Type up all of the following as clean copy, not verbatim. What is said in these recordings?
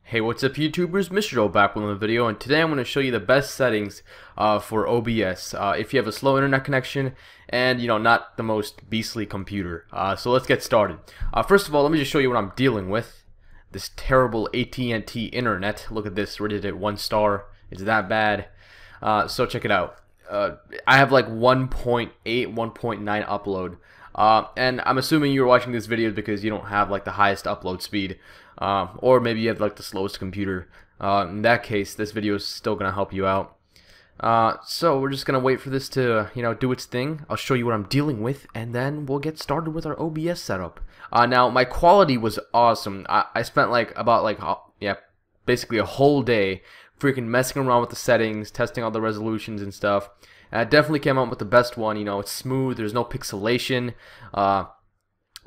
Hey, what's up YouTubers? Mr. Joe back with another video, and today I'm going to show you the best settings for OBS if you have a slow internet connection and not the most beastly computer. So let's get started. First of all, let me just show you what I'm dealing with. This terrible AT&T internet. Look at this, rated at 1 star. It's that bad. So check it out. I have like 1.8, 1.9 upload. And I'm assuming you're watching this video because you don't have like the highest upload speed, or maybe you have like the slowest computer. In that case, this video is still gonna help you out. So we're just gonna wait for this to do its thing. I'll show you what I'm dealing with, and then we'll get started with our OBS setup. Now my quality was awesome. I spent basically a whole day freaking messing around with the settings, testing all the resolutions and stuff. And I definitely came out with the best one. It's smooth, there's no pixelation.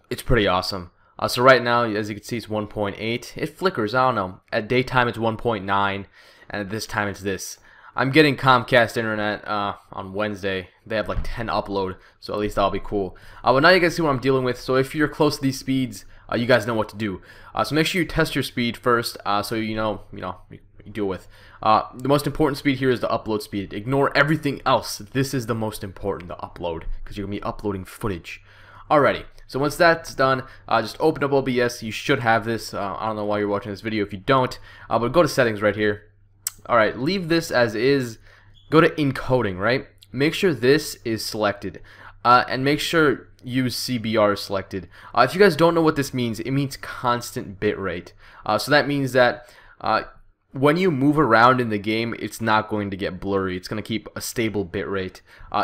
It's pretty awesome. So right now, as you can see, it's 1.8. It flickers, I don't know. At daytime it's 1.9, and at this time it's this. I'm getting Comcast internet on Wednesday. They have like 10 upload, so at least that'll be cool. But now you guys see what I'm dealing with. So if you're close to these speeds, you guys know what to do. So make sure you test your speed first, so you deal with. The most important speed here is the upload speed. Ignore everything else. This is the most important, the upload, because you're gonna be uploading footage. Alrighty, so once that's done, just open up OBS. You should have this. I don't know why you're watching this video if you don't, but go to settings right here. Alright, leave this as is. Go to encoding, right? Make sure this is selected, and make sure use CBR is selected. If you guys don't know what this means, it means constant bitrate. So that means that when you move around in the game, it's not going to get blurry. It's going to keep a stable bitrate.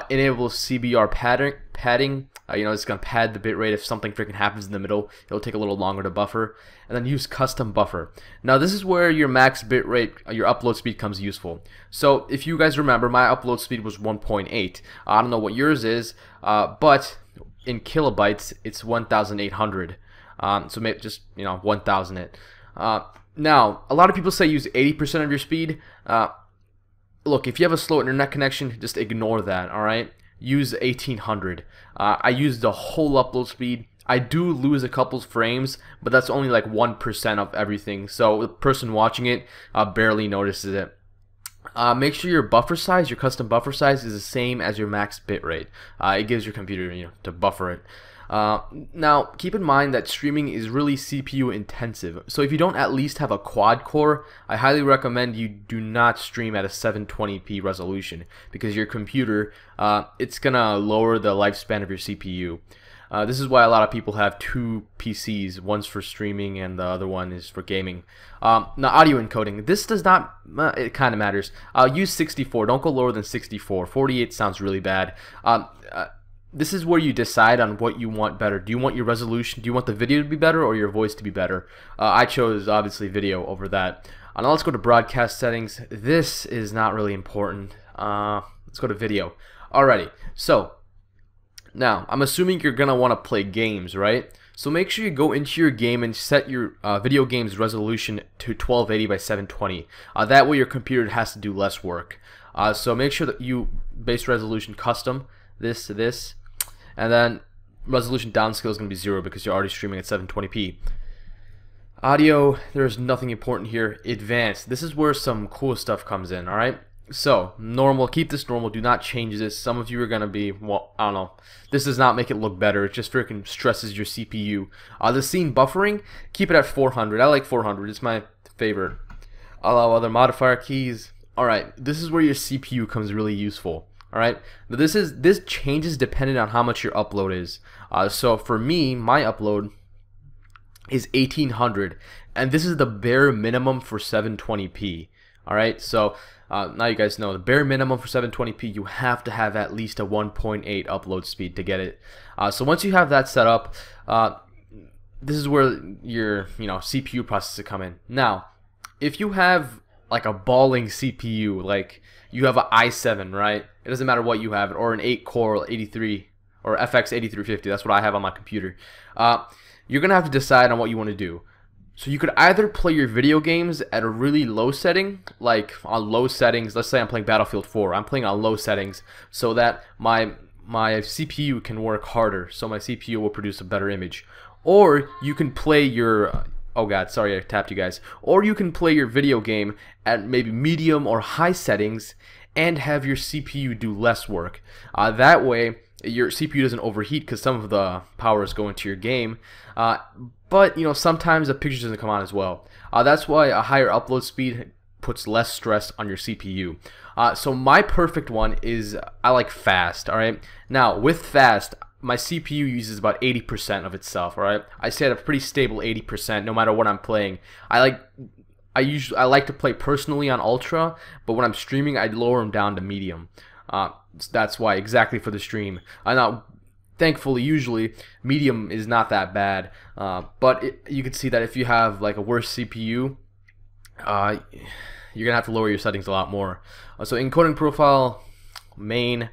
Enable CBR padding. It's going to pad the bitrate. If something freaking happens in the middle, it'll take a little longer to buffer. And then use custom buffer. Now this is where your max bitrate, your upload speed comes useful. So if you guys remember, my upload speed was 1.8. I don't know what yours is, but in kilobytes, it's 1,800. So maybe just 1,000 it. Now, a lot of people say use 80% of your speed. Look, if you have a slow internet connection, just ignore that, alright? Use 1800. I used the whole upload speed. I do lose a couple frames, but that's only like 1% of everything. So the person watching it barely notices it. Make sure your buffer size, your custom buffer size, is the same as your max bitrate. It gives your computer, to buffer it. Now, keep in mind that streaming is really CPU intensive. So if you don't at least have a quad core, I highly recommend you do not stream at a 720p resolution, because your computer, it's gonna lower the lifespan of your CPU. This is why a lot of people have 2 PCs. One's for streaming and the other one is for gaming. Now, audio encoding. This does not, it kind of matters. Use 64. Don't go lower than 64. 48 sounds really bad. This is where you decide on what you want better. Do you want your resolution? Do you want the video to be better or your voice to be better? I chose, obviously, video over that. Now let's go to broadcast settings. This is not really important. Let's go to video. Alrighty, so now I'm assuming you're gonna want to play games, right? So make sure you go into your game and set your video game's resolution to 1280 by 720. That way your computer has to do less work. So make sure that you base resolution custom, this to this, and then resolution downscale is going to be 0 because you're already streaming at 720p. Audio, there's nothing important here. Advanced, this is where some cool stuff comes in, alright? So, normal, keep this normal, do not change this. Some of you are going to be, well, I don't know. This does not make it look better, it just freaking stresses your CPU. The scene buffering, keep it at 400. I like 400, it's my favorite. Allow other modifier keys. Alright, this is where your CPU comes really useful. Alright, now this changes depending on how much your upload is. So for me, my upload is 1800, and this is the bare minimum for 720p. Alright, so now you guys know the bare minimum for 720p, you have to have at least a 1.8 upload speed to get it. So once you have that set up, this is where your CPU processor come in. Now, if you have like a balling CPU, like you have an i7, right? It doesn't matter what you have, or an 8-core 83 or FX 8350. That's what I have on my computer. You're gonna have to decide on what you want to do. So you could either play your video games at a really low setting, like on low settings. Let's say I'm playing Battlefield 4. I'm playing on low settings so that my CPU can work harder. So my CPU will produce a better image. Or you can play your oh god, sorry I tapped you guys. Or you can play your video game at maybe medium or high settings and have your CPU do less work. That way your CPU doesn't overheat because some of the power is going to your game. But you know, sometimes the picture doesn't come on as well. That's why a higher upload speed puts less stress on your CPU. So my perfect one is I like fast. Alright, now with fast, my CPU uses about 80% of itself. Alright, I say at a pretty stable 80% no matter what I'm playing. I like to play personally on ultra, but when I'm streaming I lower them down to medium. That's why, exactly for the stream. Now thankfully usually medium is not that bad, but you can see that if you have like a worse CPU, you're gonna have to lower your settings a lot more. So encoding profile, main,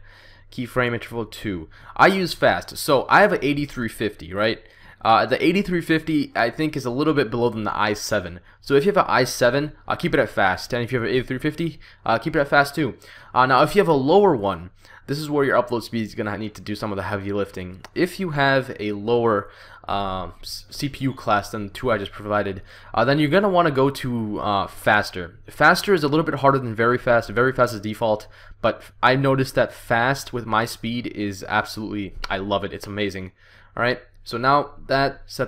keyframe interval 2. I use fast, so I have an 8350, right? The 8350 I think is a little bit below than the i7. So if you have an i7, keep it at fast, and if you have an 8350, keep it at fast too. Now if you have a lower one, this is where your upload speed is gonna need to do some of the heavy lifting. If you have a lower CPU class than the two I just provided, then you're gonna want to go to faster. Faster is a little bit harder than very fast. Very fast is default, but I noticed that fast with my speed is absolutely, I love it. It's amazing. All right. So now that's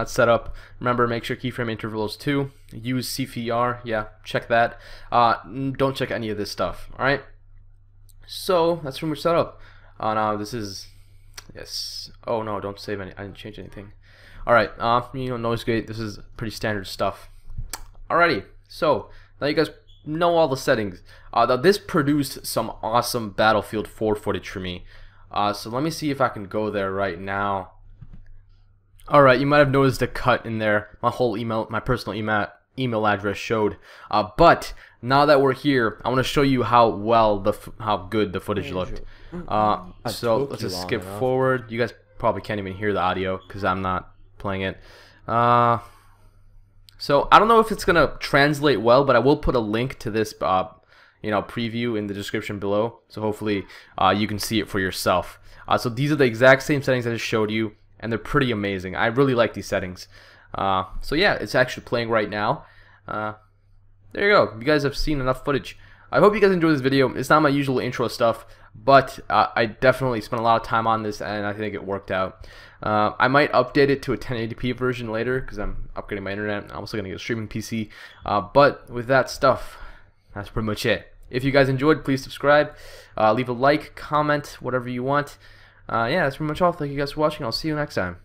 set up. Remember, make sure keyframe interval is 2. Use CFR. Yeah, check that. Don't check any of this stuff. All right. So that's pretty much set up. Now this is, yes. Oh no, don't save any. I didn't change anything. All right. You know, noise gate. This is pretty standard stuff. Alrighty. So now you guys know all the settings. Now this produced some awesome Battlefield 4 footage for me. So let me see if I can go there right now. Alright, you might have noticed a cut in there. My whole email, my personal email address showed. But now that we're here, I want to show you how good the footage looked. So let's just skip forward. You guys probably can't even hear the audio because I'm not playing it. So I don't know if it's gonna translate well, but I will put a link to this preview in the description below. So hopefully you can see it for yourself. So these are the exact same settings I just showed you, and they're pretty amazing. I really like these settings. So yeah, it's actually playing right now. There you go. You guys have seen enough footage. I hope you guys enjoyed this video. It's not my usual intro stuff, but I definitely spent a lot of time on this, and I think it worked out. I might update it to a 1080p version later because I'm upgrading my internet. I'm also going to get a streaming PC. But with that stuff, that's pretty much it. If you guys enjoyed, please subscribe, leave a like, comment, whatever you want. Yeah, that's pretty much all. Thank you guys for watching. I'll see you next time.